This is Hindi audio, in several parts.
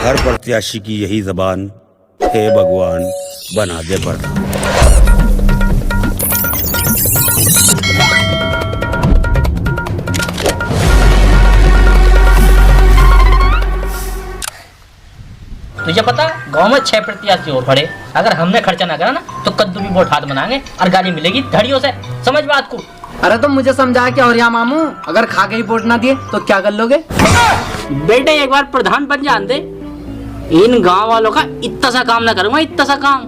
हर प्रत्याशी की यही जबान, हे भगवान बना दे प्रधान। तुझे पता गांव में 6 प्रत्याशी और खड़े, अगर हमने खर्चा ना करा ना तो कद्दू भी वोट हाथ बनाएंगे और गाली मिलेगी धड़ियों से। समझ बात को। अरे तो मुझे समझा क्या हो रहा मामू, अगर खा के ही वोट ना दिए तो क्या कर लोगे? बेटे एक बार प्रधान बन जान दे, इन गांव वालों का इतना सा काम ना करूंगा, इतना सा काम।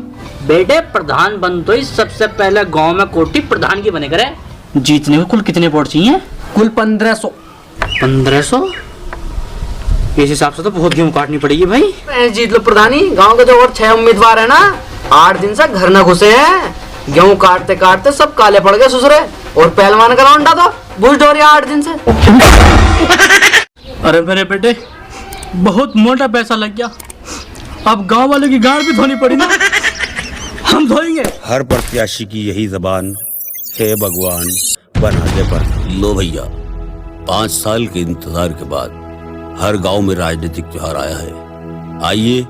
बेटे प्रधान बन तो ही सबसे पहले गांव में कोटी प्रधान की बने करे। जीतने को कुल कितने वोट चाहिए? कुल 1500। 1500? इस हिसाब से तो बहुत गेहूं काटनी पड़ेगी भाई। जीत लो प्रधानी। गांव के जो और 6 उम्मीदवार है ना, 8 दिन से घर न घुसे हैं। गेहूं काटते काटते सब काले पड़ गए ससुरे, और पहलवान का लौंडा तो बुश डोरिया 8 दिन से। अरे मेरे बेटे बहुत मोटा पैसा लग गया, अब गांव वालों की गांड भी धोनी पड़ी ना, हम धोएंगे। हर प्रत्याशी की यही जबान, हे भगवान बना दे प्रधान। लो भैया, 5 साल के इंतजार के बाद हर गांव में राजनीतिक त्योहार आया है। आइए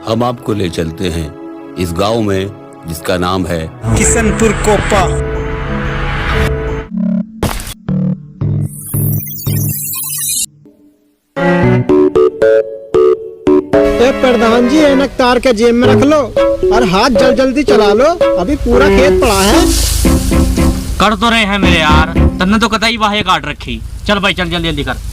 हम आपको ले चलते हैं इस गांव में जिसका नाम है किशनपुर कोपा। प्रधान जी ऐनक तार के जेब में रख लो और हाथ जल्दी चला लो, अभी पूरा खेत पड़ा है। कर तो रहे हैं मेरे यार, तन्ने तो कतई वाहे काट रखी। चल भाई चल जल्दी जल्दी कर।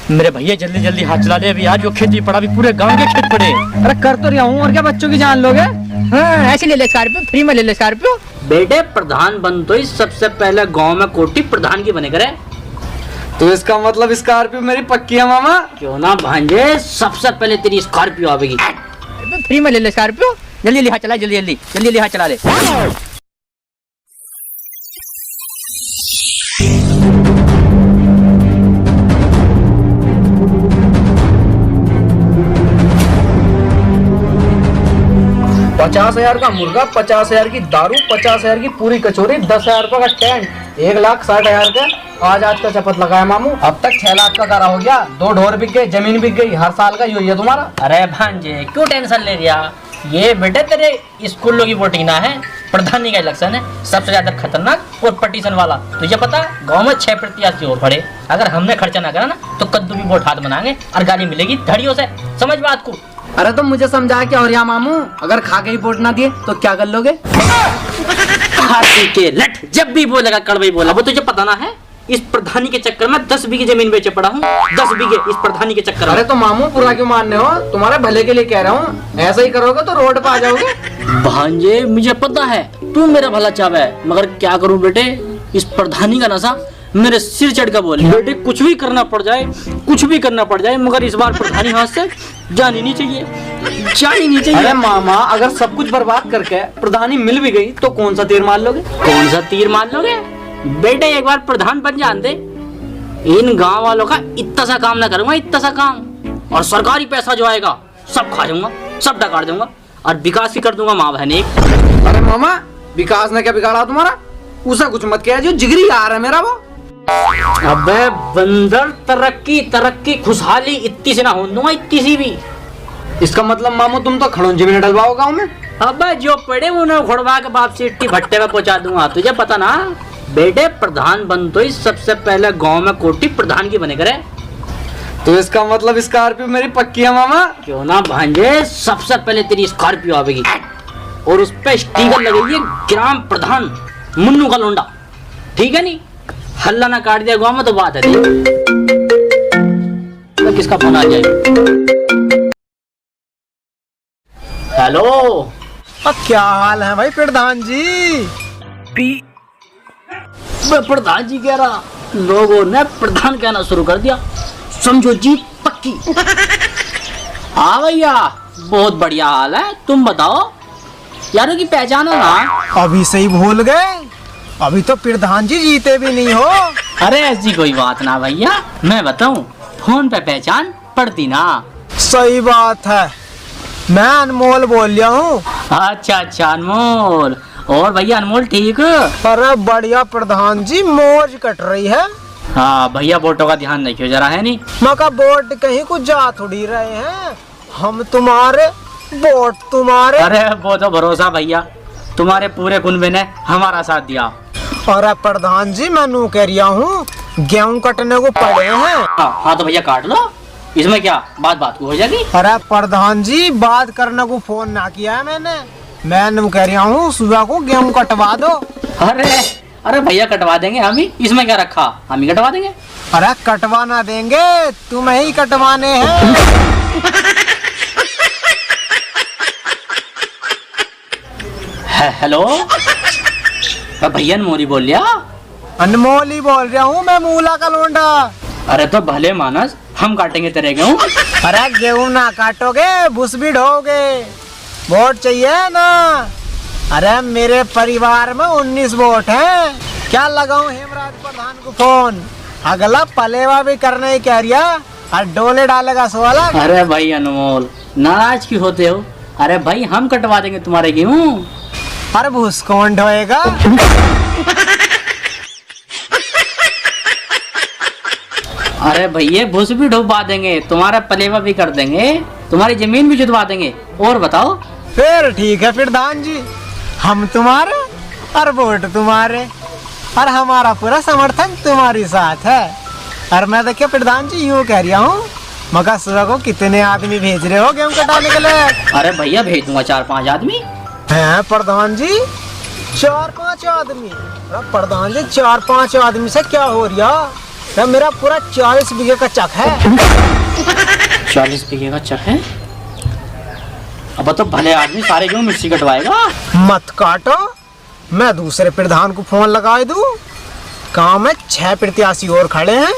मेरे भैया जल्दी जल्दी हाथ चला ले, अभी आज जो खेत भी पड़ा, भी पूरे गांव के खेत पड़े। अरे कर तो रहा हूँ, और क्या बच्चों की जान लोगे? हाँ, ऐसे ले ले स्कॉर्पियो, फ्री में ले ले स्कॉर्पियो। बेटे प्रधान बन तो ही सबसे पहले गांव में कोटी प्रधान की बने करे। तो इसका मतलब स्कॉर्पियो मेरी पक्की है मामा। क्यों ना भांजे, सबसे पहले तेरी स्कॉर्पियो आवेगी। फ्री में ले ले स्कॉर्पियो। जल्दी जल्दी हाथ चला, जल्दी जल्दी जल्दी जल्दी हाथ चला ले। $50,000 का मुर्गा, 50,000 की दारू, 50,000 की पूरी कचौरी, 10,000 रुपए का टेंट, 1,60,000 का आज का चपत लगाया मामू। अब तक 6 लाख का गारा हो गया, 2 ढोर बिक गए, जमीन बिक गई। हर साल का यही है तुम्हारा। अरे भांजे क्यों टेंशन ले लिया? ये बेटे तेरे स्कूलों की वोटिंग ना है, प्रधानी का इलेक्शन है, सबसे ज्यादा खतरनाक और पटिशन वाला। तुझे पता गांव में 6 प्रत्याशी और खड़े, अगर हमने खर्चा ना करा ना तो कद्दू भी वोट हाथ बनाएंगे और गाली मिलेगी धड़ियों से। समझ बात को। अरे तो मुझे समझा क्या हो रहा मामू, अगर खा के ही वोट ना दिए तो क्या कर लोगे? हाथी के लठ, जब भी बोलेगा कड़वाई बोला। वो तुझे पता ना है, इस प्रधानी के चक्कर में 10 बीघे जमीन बेचे पड़ा हूँ। 10 बीघे इस प्रधानी के चक्कर में। अरे तो मामू पूरा क्यों मानने हो? तुम्हारे भले के लिए कह रहा हूँ। ऐसा ही करोगे तो रोड पे आ जाओगे। भांजे मुझे पता है तू मेरा भला चाहता है, मगर क्या करूँ बेटे, इस प्रधानी का नशा मेरे सिर चढ़ कर बोले। बेटे कुछ भी करना पड़ जाए, कुछ भी करना पड़ जाए, मगर इस बार प्रधानी हाथ से जानी नहीं चाहिए, जानी नहीं चाहिए। अरे मामा, अगर सब कुछ बर्बाद करके प्रधानी मिल भी गई तो कौन सा तीर मार लोगे? कौन सा तीर मार लोगे? बेटे एक बार प्रधान बन जान दे, इन गांव वालों का इतना सा काम ना करूंगा, इतना सा काम। और सरकारी पैसा जो आएगा सब खा जाऊंगा, सब डकार दूंगा, और विकास भी कर दूंगा माँ बहन एक। अरे मामा, विकास ने क्या बिगाड़ा तुम्हारा? उसे कुछ मत किया, जो जिगरी यार है मेरा वो। अबे बंदर, तरक्की तरक्की खुशहाली इतनी से ना हो दूंगा, इतनी सी भी। इसका मतलब मामू तुम तो खड़ोंजी भी न डलवाओ गाँव में। अबे जो पड़े उन्हें उखड़वा के बाप से इट्टी भट्टे में पहुंचा दूंगा। तुझे पता ना बेटे, प्रधान बन तो ही सबसे पहले गांव में कोटी प्रधान की बने करे। तो इसका मतलब स्कॉर्पियो मेरी पक्की है मामा। क्यों ना भांजे, सबसे पहले तेरी स्कॉर्पियो आवेगी और उस पे स्टिकर लगेगी ग्राम प्रधान मुन्नू का लोंडा। ठीक है नी? हल्ला ना काट दिया गांव में तो बात है। तो किसका फोन आ जाए? हेलो, क्या हाल है भाई प्रधान जी? प्रधान जी कह रहा, लोगों ने प्रधान कहना शुरू कर दिया। समझो जीत पक्की। हाँ भैया, बहुत बढ़िया हाल है। तुम बताओ यारों की पहचान है ना? अभी से ही भूल गए, अभी तो प्रधान जी जीते भी नहीं हो। अरे ऐसी कोई बात ना भैया, मैं बताऊं, फोन पे पहचान पड़ती ना। सही बात है। मैं अनमोल बोल रहा हूँ। अच्छा अच्छा अनमोल। और भैया अनमोल ठीक? अरे बढ़िया प्रधान जी, मौज कट रही है। हाँ भैया वोटों का ध्यान नहीं क्यों जरा है नहीं? मका वोट कहीं कुछ जा थोड़ी रहे हैं, हम तुम्हारे वोट तुम्हारे। अरे वो तो भरोसा भैया, तुम्हारे पूरे कुनबे ने हमारा साथ दिया। अरे प्रधान जी मैं नू कह रहा हूँ, गेहूं कटने को पड़े हैं। हाँ तो भैया काट लो, इसमें क्या बात बात को हो जाएगी। अरे प्रधान जी बात करने को फोन ना किया है मैं नू कह रहा हूँ सुबह को गेहूं कटवा दो। अरे अरे भैया कटवा देंगे हम ही, इसमें क्या रखा, हम ही कटवा देंगे। अरे कटवा ना देंगे, तुम्हें ही कटवाने हैं। हेलो भैया अनमोली बोल लिया? अनमोल ही बोल रहा हूँ मैं, मूला का लोंडा। अरे तो भले मानस, हम काटेंगे तेरे गेहूं। अरे गेहूं ना काटोगे, भूस भी ढोगे। वोट चाहिए ना? अरे मेरे परिवार में 19 वोट हैं। क्या लगाऊं हेमराज प्रधान को फोन, अगला पलेवा भी करने ही कह रिया और डोले डालेगा सोला। अरे भाई अनमोल नाराज क्यों होते हो? अरे भाई हम कटवा देंगे तुम्हारे गेहूं। अरे भूस कौन ढोएगा? अरे भैया भूस भी ढोबा देंगे, तुम्हारा पलेवा भी कर देंगे, तुम्हारी जमीन भी जुतवा देंगे। और बताओ? फिर ठीक है प्रधान जी, हम तुम्हारे और वोट तुम्हारे और हमारा पूरा समर्थन तुम्हारे साथ है। और मैं देखिए प्रधान जी यूँ कह रहा हूँ, मगर सुबह को कितने आदमी भेज रहे हो गेहूं कटाने के लिए? अरे भैया भेज दूंगा 4-5 आदमी। हैं प्रधान जी 4-5 आदमी? अरे प्रधान जी 4-5 आदमी से क्या हो रहा है? मेरा पूरा 40 बीघे का चक है। 40 बीघे का चक है? अब तो भले आदमी सारे गेहूं मिर्ची कटवाएगा। मत काटो, मैं दूसरे प्रधान को फोन लगा दूं। गाँव में 6 प्रत्याशी और खड़े हैं।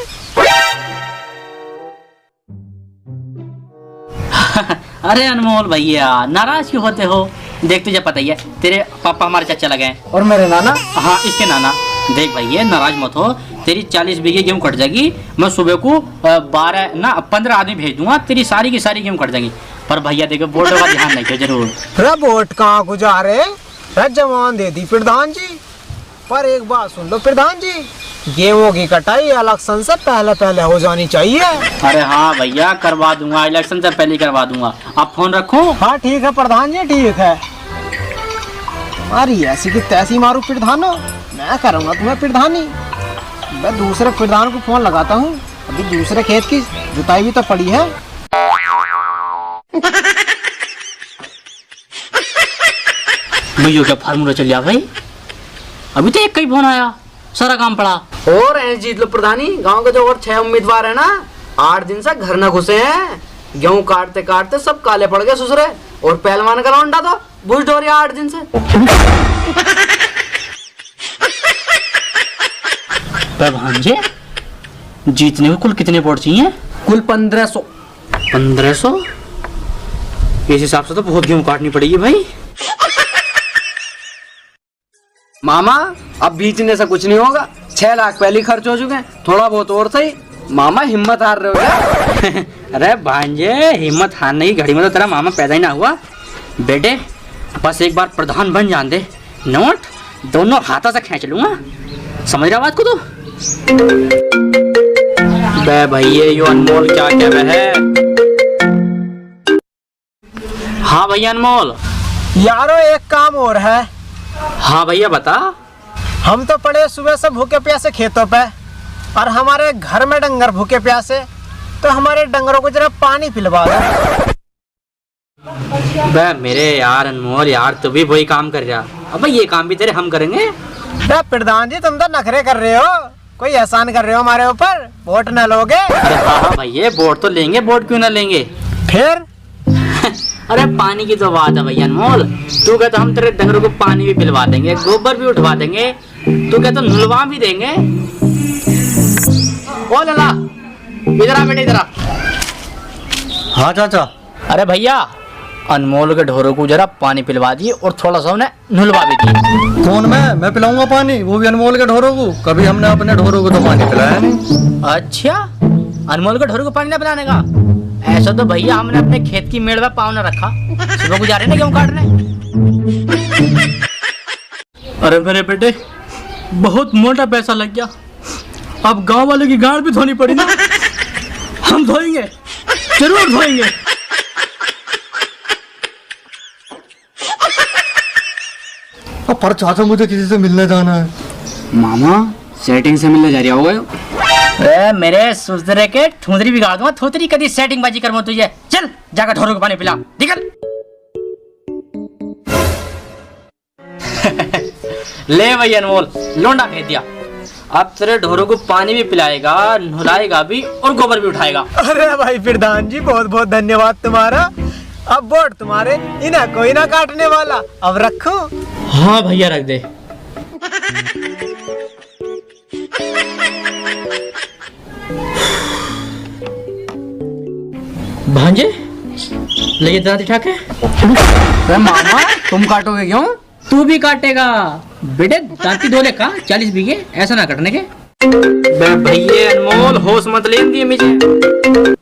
अरे अनमोल भैया नाराज क्यों होते हो? देख तुझे पता ही है, तेरे पापा हमारे चाचा लगे हैं और मेरे नाना। हाँ इसके नाना। देख भैया नाराज मत हो, तेरी 40 बीघे गेहूं कट जाएगी। मैं सुबह को 15 आदमी भेज दूंगा, तेरी सारी की सारी गेहूं कट जाएगी। पर भैया देखो वोटों का ध्यान नहीं जरूर। वोट कहाँ गुजारे, जवान दे दी प्रधान जी। पर एक बात सुन लो प्रधान जी, गेहूं की कटाई इलेक्शन से पहले हो जानी चाहिए। अरे हाँ भैया करवा दूंगा, इलेक्शन से पहले करवा दूंगा। आप फोन रखो। हाँ ठीक है प्रधान जी ठीक है। अरे ऐसी की तैसी मारू प्रधानो, मैं करूँगा तुम्हें प्रधानी। मैं दूसरे प्रधान को फोन लगाता हूँ, अभी दूसरे खेत की जुताई भी तो पड़ी है। भैया क्या फार्मूला चल गया भाई? अभी तो एक ही फोन आया, सारा काम पड़ा। और जीत लो प्रधानी। गांव के जो और 6 उम्मीदवार है ना, 8 दिन से घर न घुसे हैं। गेहूं काटते काटते सब काले पड़ गए ससुरे। और पहलवान का लौंडा तो बुश ढोरिया 8 दिन से। भांजे जीतने को कुल कितने वोट चाहिए? कुल 1500। 1500? इस हिसाब से तो बहुत गेहूं काटनी पड़ेगी भाई। मामा अब बीचने से कुछ नहीं होगा, 6 लाख पहले खर्च हो चुके हैं, थोड़ा बहुत और सही। मामा हिम्मत हार रहे हो क्या? अरे भांजे हिम्मत हारने की घड़ी में तो तेरा मामा पैदा ही ना हुआ बेटे। बस एक बार प्रधान बन जान दे, नोट दोनों हाथों से खींच लूंगा। समझ रहा बात को? तो बे भैया यो अनमोल क्या कह रहा है? हाँ भैया अनमोल। यारो एक काम और है। हाँ भैया बता। हम तो पड़े सुबह से भूखे प्यासे खेतों पे, और हमारे घर में डंगर भूखे प्यासे, तो हमारे डंगरों को जरा पानी पिलवा दो। बे मेरे यार अनमोल यार, तू भी वही काम कर रहा। अब ये काम भी तेरे हम करेंगे। प्रधान जी तुम तो नखरे कर रहे हो, कोई एहसान कर रहे हो हमारे ऊपर, वोट न लोगे? अरे हाँ भैया वोट तो लेंगे, वोट क्यों ना लेंगे? फिर अरे पानी की तो बात है भैया अनमोल। तू कहता हम तेरे डंगरों को पानी भी पिलवा देंगे, गोबर भी उठवा देंगे, तू कहता नुलवा भी देंगे। ओ लला इधर आ बेटे, इधर आ। हाँ चाचा। अरे भैया अनमोल के ढोरों को जरा पानी पिलवा दिए और थोड़ा सा उन्हें नुलवा भी दिए। कौन मैं पिलाऊंगा पानी, वो भी अनमोल के ढोरों को? कभी हमने अपने ढोरों को तो पानी पिलाया नहीं। अच्छा अनमोल के ढोरों को पानी ना पिलाने का? ऐसा तो भैया हमने अपने खेत की मेड़ में पाँव न रखा, सुबह को जा रहे ना गेहूं काटने। अरे मेरे बेटे, बहुत मोटा पैसा लग गया। अब गांव वाले की गाड़ भी धोनी पड़ी ना। हम धोएंगे, जरूर धोएंगे। पर चाचा मुझे किसी से मिलने जाना है। मामा सेटिंग से मिलने जा रहा होगा। ए, मेरे सुधरे के ठुंदरी बिगाड़ दूंगा, थोतरी कदी सेटिंग बाजी कर तुझे। चल जाकर ढोरों को पानी पिला, निकल। ले भाई अनमोल, लोंडा भेज दिया। अब तेरे ढोरों को पानी भी पिलाएगा, नहलाएगा भी और गोबर भी उठाएगा। अरे भाई प्रधान जी, बहुत बहुत धन्यवाद तुम्हारा। अब वोट तुम्हारे, इन्हें कोई ना काटने वाला। अब रखो। हाँ भैया रख दे। भांजे ले दादी ठाके। मामा तुम काटोगे क्यों? तू भी काटेगा बेटे, दांती धोले का 40 बीघे, ऐसा ना कटने के। भैया अनमोल होश मत लेंगे मुझे।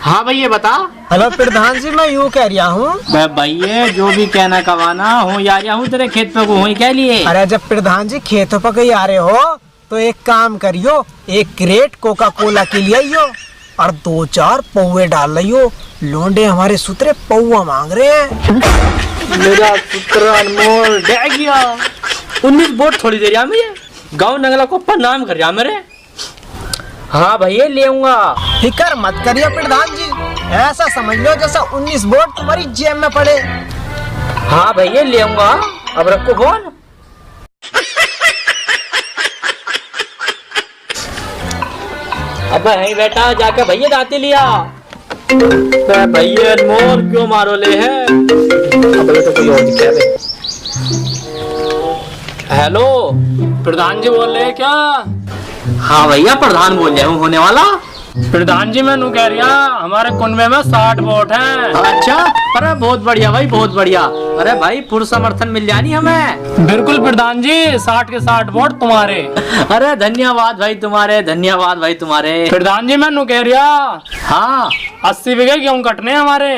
हाँ भैया बता। हेलो प्रधान जी, मैं यूँ कह रहा हूँ। भैया जो भी कहना कवाना हूँ यार, हूँ तेरे खेत पे हूँ क्या लिए। अरे जब प्रधान जी खेतों पर कहीं आ रहे हो तो एक काम करियो, एक क्रेट कोका कोला के लिए आइयो और 2-4 पौवे डाल लियो। लोंडे हमारे सूत्रे पौवा मांग रहे हैं। मेरा पुत्र अनमोल डे गया। 19 वोट थोड़ी देर मुझे, गाँव नंगला को प्रणाम कर रहा मेरे। हाँ भैया ले आऊंगा। फिकर मत करिए प्रधान जी, ऐसा समझ लो जैसा 19 वोट तुम्हारी जेब में पड़े। हाँ भैया ले आऊंगा। अब रखो फोन। अब यहीं बैठा, जाके भैया दाती लिया। भैया अनमोल क्यों मारो ले है। अब तो कोई और दिख रहा है। हेलो प्रधान जी बोल रहे हैं क्या? हाँ भैया प्रधान बोल रहे हूँ होने वाला। प्रधान जी मैं नू कह रहा, हमारे कुनबे में 60 वोट हैं। अच्छा, अरे बहुत बढ़िया भाई, बहुत बढ़िया। अरे भाई पूर्ण समर्थन मिल जानी हमें। बिल्कुल प्रधान जी, 60 के 60 वोट तुम्हारे। अरे धन्यवाद भाई तुम्हारे, धन्यवाद भाई तुम्हारे। प्रधान जी मैं नू कह रहा, हाँ 80 बीघे गेहूं कटने हमारे।